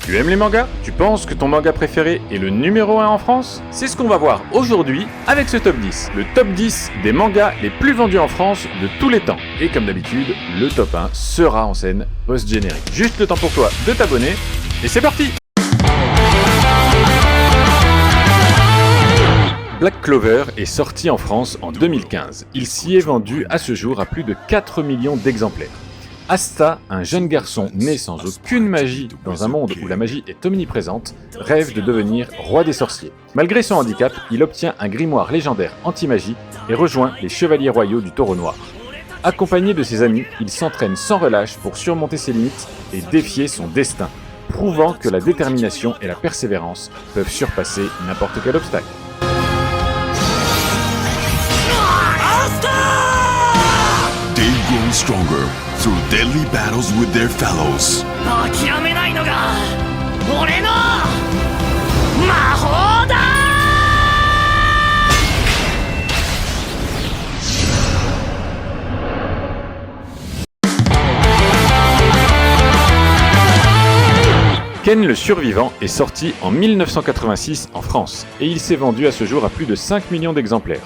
Tu aimes les mangas? Tu penses que ton manga préféré est le numéro 1 en France? C'est ce qu'on va voir aujourd'hui avec ce top 10. Le top 10 des mangas les plus vendus en France de tous les temps. Et comme d'habitude, le top 1 sera en scène post-générique. Juste le temps pour toi de t'abonner, et c'est parti! Black Clover est sorti en France en 2015. Il s'y est vendu à ce jour à plus de 4 millions d'exemplaires. Asta, un jeune garçon né sans aucune magie dans un monde où la magie est omniprésente, rêve de devenir roi des sorciers. Malgré son handicap, il obtient un grimoire légendaire anti-magie et rejoint les Chevaliers Royaux du Taureau Noir. Accompagné de ses amis, il s'entraîne sans relâche pour surmonter ses limites et défier son destin, prouvant que la détermination et la persévérance peuvent surpasser n'importe quel obstacle. They've grown stronger through deadly battles with their fellows. 諦めないのが俺の魔法だ! Ken le Survivant est sorti en 1986 en France, et il s'est vendu à ce jour à plus de 5 millions d'exemplaires.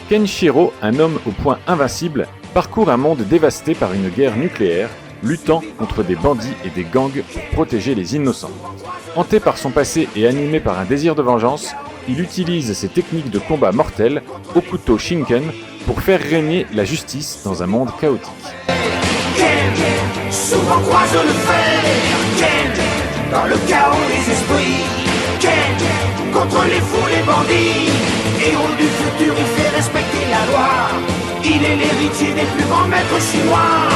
Kenshiro, un homme au point invincible, parcourt un monde dévasté par une guerre nucléaire, luttant contre des bandits et des gangs pour protéger les innocents. Hanté par son passé et animé par un désir de vengeance, il utilise ses techniques de combat mortelles, au couteau Shinken, pour faire régner la justice dans un monde chaotique. Ken, souvent croise le fer. Ken, dans le chaos des esprits. Ken, contre les fous, les bandits. Héros du futur, il fait respecter la loi. Il est l'héritier des plus grands maîtres chinois.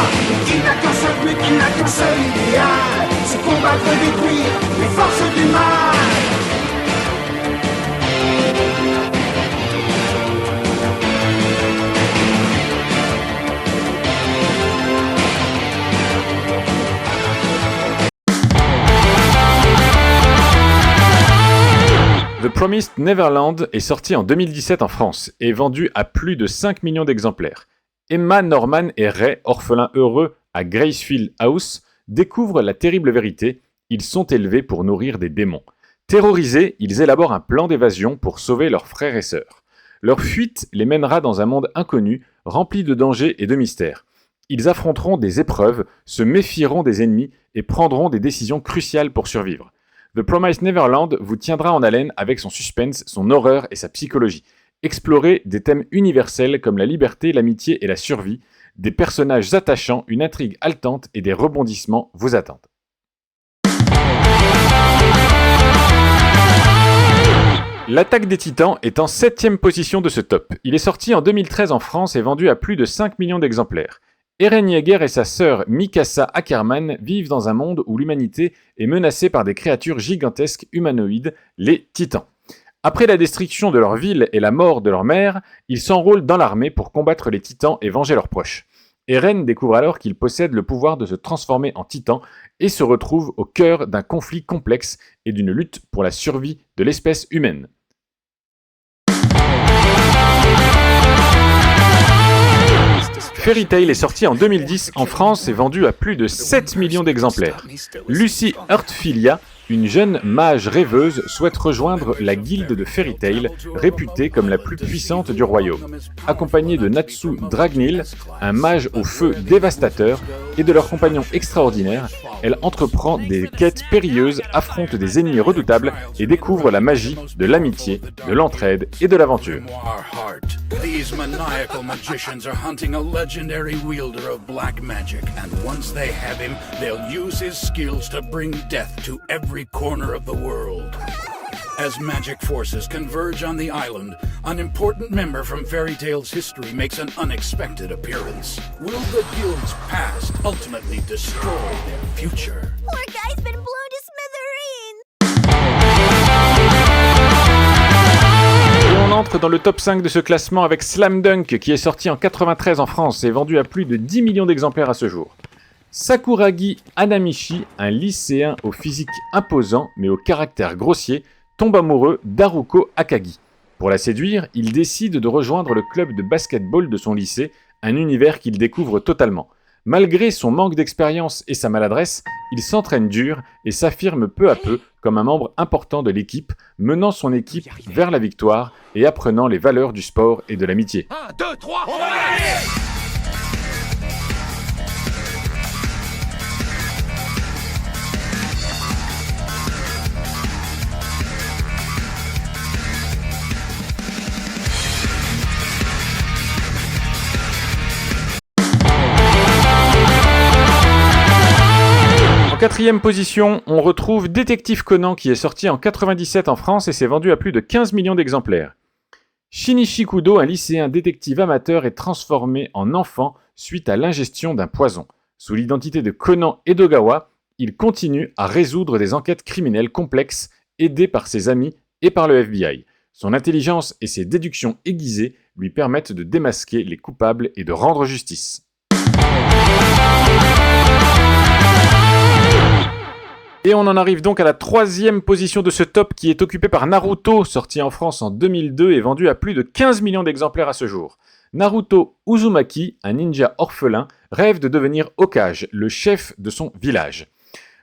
Il n'a qu'un seul but, il n'a qu'un seul idéal. C'est combattre et détruire les forces du mal. The Promised Neverland est sorti en 2017 en France et vendu à plus de 5 millions d'exemplaires. Emma, Norman et Ray, orphelins heureux à Gracefield House, découvrent la terrible vérité, ils sont élevés pour nourrir des démons. Terrorisés, ils élaborent un plan d'évasion pour sauver leurs frères et sœurs. Leur fuite les mènera dans un monde inconnu, rempli de dangers et de mystères. Ils affronteront des épreuves, se méfieront des ennemis et prendront des décisions cruciales pour survivre. The Promised Neverland vous tiendra en haleine avec son suspense, son horreur et sa psychologie. Explorez des thèmes universels comme la liberté, l'amitié et la survie, des personnages attachants, une intrigue haletante et des rebondissements vous attendent. L'Attaque des Titans est en 7ème position de ce top. Il est sorti en 2013 en France et vendu à plus de 5 millions d'exemplaires. Eren Yeager et sa sœur Mikasa Ackerman vivent dans un monde où l'humanité est menacée par des créatures gigantesques humanoïdes, les Titans. Après la destruction de leur ville et la mort de leur mère, ils s'enrôlent dans l'armée pour combattre les Titans et venger leurs proches. Eren découvre alors qu'il possède le pouvoir de se transformer en Titan et se retrouve au cœur d'un conflit complexe et d'une lutte pour la survie de l'espèce humaine. Fairy Tail est sorti en 2010 en France et vendu à plus de 7 millions d'exemplaires. Lucy Heartfilia, une jeune mage rêveuse, souhaite rejoindre la guilde de Fairy Tail, réputée comme la plus puissante du royaume. Accompagnée de Natsu Dragneel, un mage au feu dévastateur, et de leurs compagnons extraordinaires, elle entreprend des quêtes périlleuses, affronte des ennemis redoutables et découvre la magie de l'amitié, de l'entraide et de l'aventure. These maniacal magicians are hunting a legendary wielder of black magic, and once they have him, they'll use his skills to bring death to every corner of the world. As magic forces converge on the island, an important member from Fairy Tail's history makes an unexpected appearance. Will the guild's past ultimately destroy their future? Poor guy's been blown to smithereens! Et on entre dans le top 5 de ce classement avec Slam Dunk qui est sorti en 93 en France et vendu à plus de 10 millions d'exemplaires à ce jour. Sakuragi Hanamichi, un lycéen au physique imposant mais au caractère grossier, tombe amoureux d'Haruko Akagi. Pour la séduire, il décide de rejoindre le club de basketball de son lycée, un univers qu'il découvre totalement. Malgré son manque d'expérience et sa maladresse, il s'entraîne dur et s'affirme peu à peu comme un membre important de l'équipe, menant son équipe vers la victoire et apprenant les valeurs du sport et de l'amitié. 1, 2, 3, on va y aller. En quatrième position, on retrouve Détective Conan qui est sorti en 97 en France et s'est vendu à plus de 15 millions d'exemplaires. Shinichi Kudo, un lycéen détective amateur, est transformé en enfant suite à l'ingestion d'un poison. Sous l'identité de Conan Edogawa, il continue à résoudre des enquêtes criminelles complexes, aidé par ses amis et par le FBI. Son intelligence et ses déductions aiguisées lui permettent de démasquer les coupables et de rendre justice. Et on en arrive donc à la troisième position de ce top qui est occupée par Naruto, sorti en France en 2002 et vendu à plus de 15 millions d'exemplaires à ce jour. Naruto Uzumaki, un ninja orphelin, rêve de devenir Hokage, le chef de son village.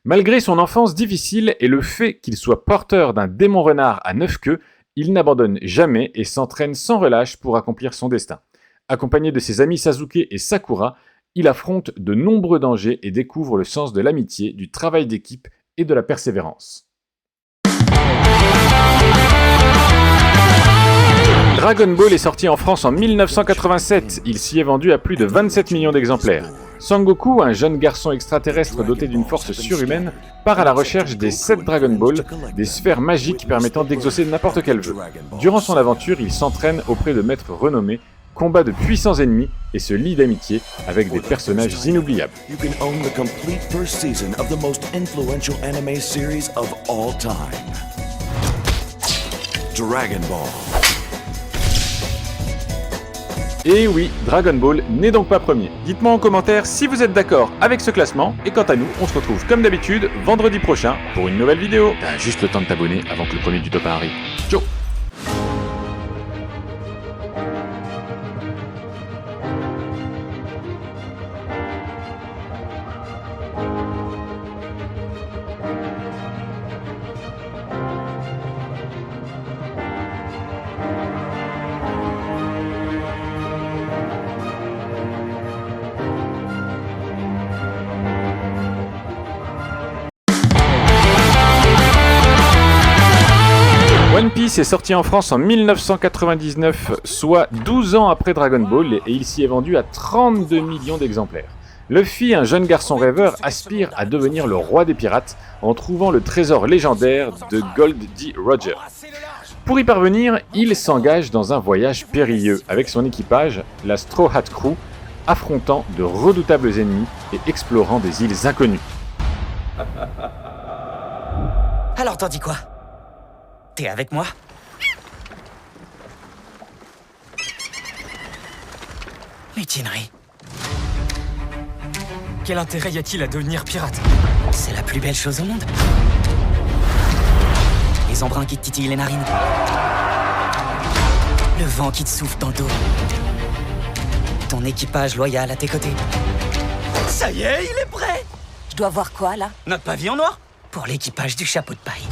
Malgré son enfance difficile et le fait qu'il soit porteur d'un démon renard à 9 queues, il n'abandonne jamais et s'entraîne sans relâche pour accomplir son destin. Accompagné de ses amis Sasuke et Sakura, il affronte de nombreux dangers et découvre le sens de l'amitié, du travail d'équipe et de la persévérance. Dragon Ball est sorti en France en 1987, il s'y est vendu à plus de 27 millions d'exemplaires. Sangoku, un jeune garçon extraterrestre doté d'une force surhumaine, part à la recherche des 7 Dragon Ball, des sphères magiques permettant d'exaucer n'importe quel vœu. Durant son aventure, il s'entraîne auprès de maîtres renommés, combat de puissants ennemis et se lie d'amitié avec des personnages inoubliables. You can own the complete first season of the most influential anime series of all time. Dragon Ball. Et oui, Dragon Ball n'est donc pas premier. Dites-moi en commentaire si vous êtes d'accord avec ce classement, et quant à nous, on se retrouve comme d'habitude vendredi prochain pour une nouvelle vidéo. T'as juste le temps de t'abonner avant que le premier du top 1 arrive. Ciao. One Piece est sorti en France en 1999, soit 12 ans après Dragon Ball, et il s'y est vendu à 32 millions d'exemplaires. Luffy, un jeune garçon rêveur, aspire à devenir le roi des pirates en trouvant le trésor légendaire de Gold D. Roger. Pour y parvenir, il s'engage dans un voyage périlleux avec son équipage, la Straw Hat Crew, affrontant de redoutables ennemis et explorant des îles inconnues. Alors t'en dis quoi? T'es avec moi? Mutinerie. Quel intérêt y a-t-il à devenir pirate? C'est la plus belle chose au monde. Les embruns qui te titillent les narines. Le vent qui te souffle dans le dos. Ton équipage loyal à tes côtés. Ça y est, il est prêt! Je dois voir quoi, là? Notre pavillon noir? Pour l'équipage du chapeau de paille.